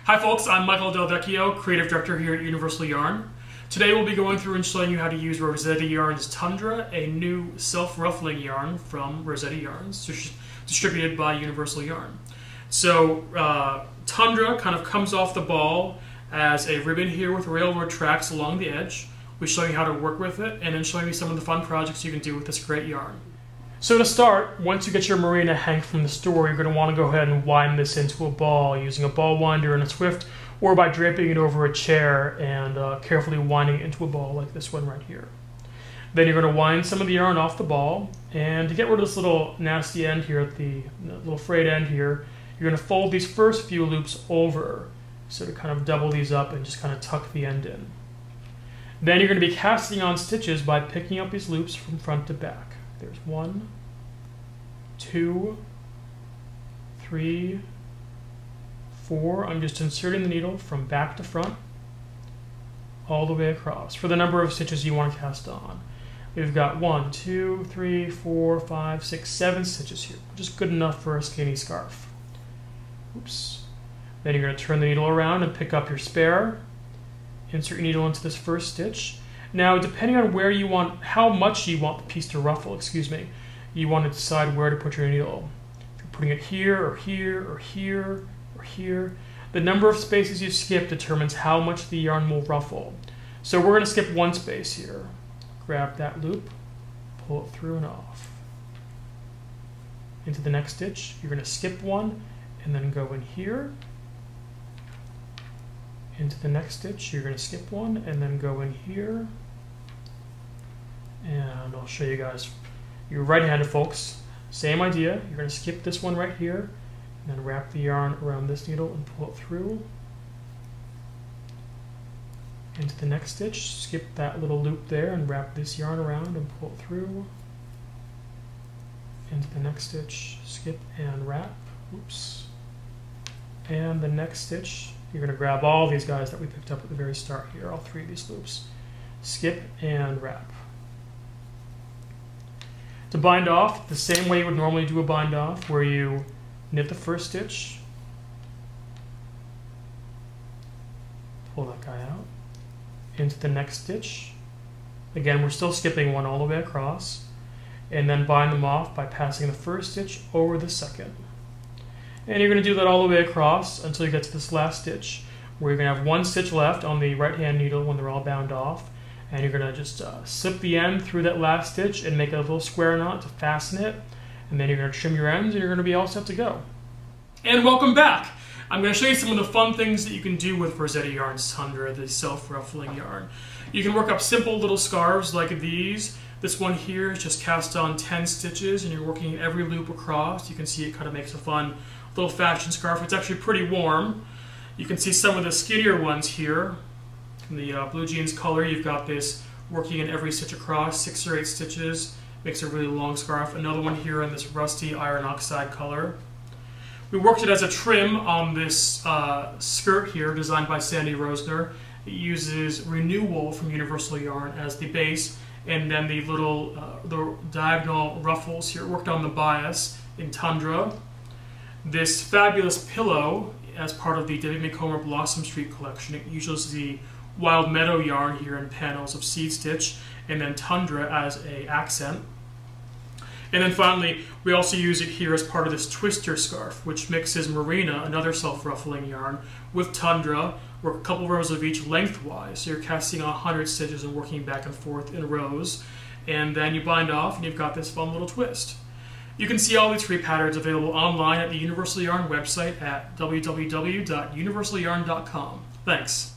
Hi folks, I'm Michael Del Vecchio, Creative Director here at Universal Yarn. Today we'll be going through and showing you how to use Rozetti Yarns Tundra, a new self-ruffling yarn from Rozetti Yarns, distributed by Universal Yarn. So Tundra kind of comes off the ball as a ribbon here with railroad tracks along the edge. We'll show you how to work with it and then showing you some of the fun projects you can do with this great yarn. So to start, once you get your merino hank from the store, you're going to want to go ahead and wind this into a ball using a ball winder and a Swift, or by draping it over a chair and carefully winding it into a ball like this one right here. Then you're going to wind some of the yarn off the ball, and to get rid of this little nasty end here at the little frayed end here, you're going to fold these first few loops over, so to kind of double these up and just kind of tuck the end in. Then you're going to be casting on stitches by picking up these loops from front to back. There's 1, 2, 3, 4. I'm just inserting the needle from back to front all the way across for the number of stitches you want to cast on. We've got 1, 2, 3, 4, 5, 6, 7 stitches here, which is good enough for a skinny scarf. Oops. Then you're going to turn the needle around and pick up your spare. Insert your needle into this first stitch. Now, depending on where you want, how much you want the piece to ruffle, you want to decide where to put your needle. If you're putting it here, or here, or here, or here, the number of spaces you skip determines how much the yarn will ruffle. So we're going to skip one space here. Grab that loop, pull it through and off. Into the next stitch, you're going to skip one, and then go in here. Into the next stitch, you're going to skip one and then go in here. And I'll show you guys. You're right-handed, folks. Same idea. You're going to skip this one right here and then wrap the yarn around this needle and pull it through. Into the next stitch, skip that little loop there and wrap this yarn around and pull it through. Into the next stitch, skip and wrap. Oops. And the next stitch, you're going to grab all these guys that we picked up at the very start here, all 3 of these loops. Skip and wrap. To bind off, the same way you would normally do a bind off, where you knit the first stitch, pull that guy out, into the next stitch. Again, we're still skipping one all the way across, and then bind them off by passing the first stitch over the second. And you're going to do that all the way across until you get to this last stitch, where you're going to have 1 stitch left on the right-hand needle when they're all bound off. And you're going to just slip the end through that last stitch and make a little square knot to fasten it. And then you're going to trim your ends and you're going to be all set to go. And welcome back! I'm going to show you some of the fun things that you can do with Rozetti Yarns Tundra, the self-ruffling yarn. You can work up simple little scarves like these. This one here is just cast on 10 stitches and you're working every loop across. You can see it kind of makes a fun little fashion scarf. It's actually pretty warm. You can see some of the skinnier ones here. In the blue jeans color, you've got this working in every stitch across, 6 or 8 stitches. Makes a really long scarf. Another one here in this rusty iron oxide color. We worked it as a trim on this skirt here, designed by Sandy Rosner. It uses Renew wool from Universal Yarn as the base, and then the little the diagonal ruffles here worked on the bias in Tundra. This fabulous pillow, as part of the Debbie McComber Blossom Street collection, it uses the Wild Meadow yarn here in panels of seed stitch, and then Tundra as an accent. And then finally, we also use it here as part of this twister scarf, which mixes merino, another self-ruffling yarn, with Tundra. Work a couple rows of each lengthwise. So you're casting 100 stitches and working back and forth in rows. And then you bind off, and you've got this fun little twist. You can see all these free patterns available online at the Universal Yarn website at www.universalyarn.com. Thanks.